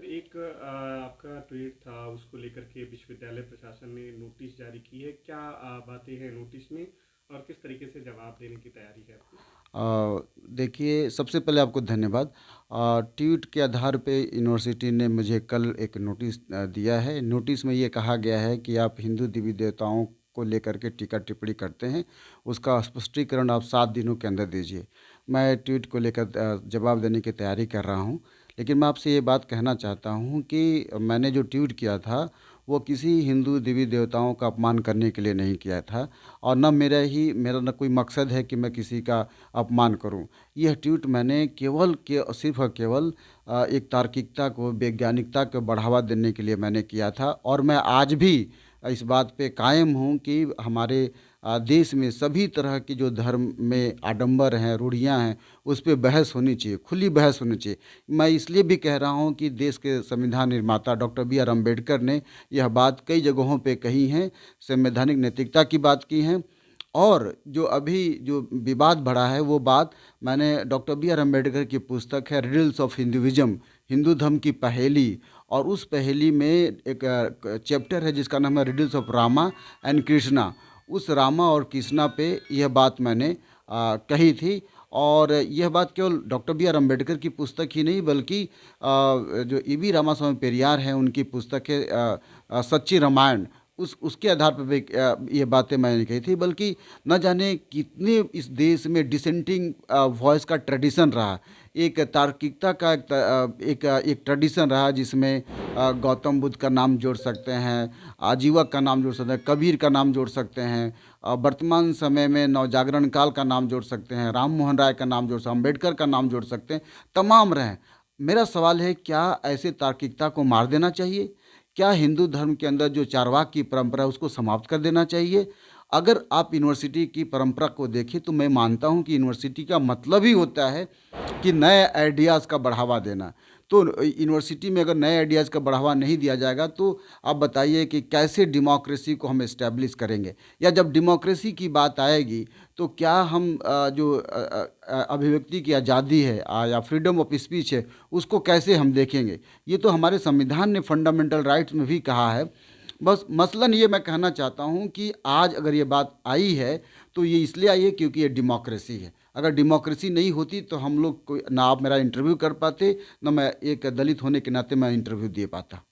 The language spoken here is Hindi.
सर एक आपका ट्वीट था उसको लेकर के विश्वविद्यालय प्रशासन ने नोटिस जारी की है। क्या बातें हैं नोटिस में और किस तरीके से जवाब देने की तैयारी है आपकी? देखिए, सबसे पहले आपको धन्यवाद। ट्वीट के आधार पे यूनिवर्सिटी ने मुझे कल एक नोटिस दिया है। नोटिस में ये कहा गया है कि आप हिंदू देवी देवताओं को लेकर के टीका टिप्पणी करते हैं, उसका स्पष्टीकरण आप 7 दिनों के अंदर दीजिए। मैं ट्वीट को लेकर जवाब देने की तैयारी कर रहा हूँ। लेकिन मैं आपसे ये बात कहना चाहता हूँ कि मैंने जो ट्वीट किया था, वो किसी हिंदू देवी देवताओं का अपमान करने के लिए नहीं किया था, और न मेरा न कोई मकसद है कि मैं किसी का अपमान करूं। यह ट्वीट मैंने केवल के सिर्फ़ और केवल एक तार्किकता को, वैज्ञानिकता को बढ़ावा देने के लिए मैंने किया था, और मैं आज भी इस बात पे कायम हूँ कि हमारे देश में सभी तरह की जो धर्म में आडंबर हैं, रूढ़ियाँ हैं, उस पे बहस होनी चाहिए, खुली बहस होनी चाहिए। मैं इसलिए भी कह रहा हूँ कि देश के संविधान निर्माता डॉक्टर बी आर अम्बेडकर ने यह बात कई जगहों पे कही है, संवैधानिक नैतिकता की बात की है। और जो अभी जो विवाद बढ़ा है, वो बात मैंने डॉक्टर बी आर अम्बेडकर की पुस्तक है रिडल्स ऑफ हिंदुइज्म, हिंदू धर्म की पहेली, और उस पहेली में एक चैप्टर है जिसका नाम है riddles of Rama and Krishna. उस रामा और कृष्णा पे यह बात मैंने कही थी। और यह बात केवल डॉक्टर बी आर अम्बेडकर की पुस्तक ही नहीं, बल्कि जो ई वी रामास्वामी पेरियार हैं, उनकी पुस्तक है सच्ची रामायण, उसके आधार पर भी ये बातें मैंने कही थी। बल्कि न जाने कितने इस देश में डिसेंटिंग वॉइस का ट्रेडिशन रहा, एक तार्किकता का एक ट्रेडिशन रहा, जिसमें गौतम बुद्ध का नाम जोड़ सकते हैं, आजीवक का नाम जोड़ सकते हैं, कबीर का नाम जोड़ सकते हैं, वर्तमान समय में नवजागरण काल का नाम जोड़ सकते हैं, राम मोहन राय का नाम जोड़ सकते हैं, अम्बेडकर का नाम जोड़ सकते हैं, तमाम रहे। मेरा सवाल है, क्या ऐसे तार्किकता को मार देना चाहिए? क्या हिंदू धर्म के अंदर जो चारवाक की परंपरा है उसको समाप्त कर देना चाहिए? अगर आप यूनिवर्सिटी की परंपरा को देखें, तो मैं मानता हूं कि यूनिवर्सिटी का मतलब ही होता है कि नए आइडियाज़ का बढ़ावा देना। तो यूनिवर्सिटी में अगर नए आइडियाज़ का बढ़ावा नहीं दिया जाएगा, तो आप बताइए कि कैसे डेमोक्रेसी को हम इस्टेब्लिश करेंगे? या जब डेमोक्रेसी की बात आएगी, तो क्या हम जो अभिव्यक्ति की आज़ादी है या फ्रीडम ऑफ स्पीच है, उसको कैसे हम देखेंगे? ये तो हमारे संविधान ने फंडामेंटल राइट्स में भी कहा है। बस मसलन ये मैं कहना चाहता हूँ कि आज अगर ये बात आई है, तो ये इसलिए आई है क्योंकि ये डेमोक्रेसी है। अगर डेमोक्रेसी नहीं होती, तो हम लोग कोई ना आप मेरा इंटरव्यू कर पाते, ना मैं एक दलित होने के नाते मैं इंटरव्यू दे पाता।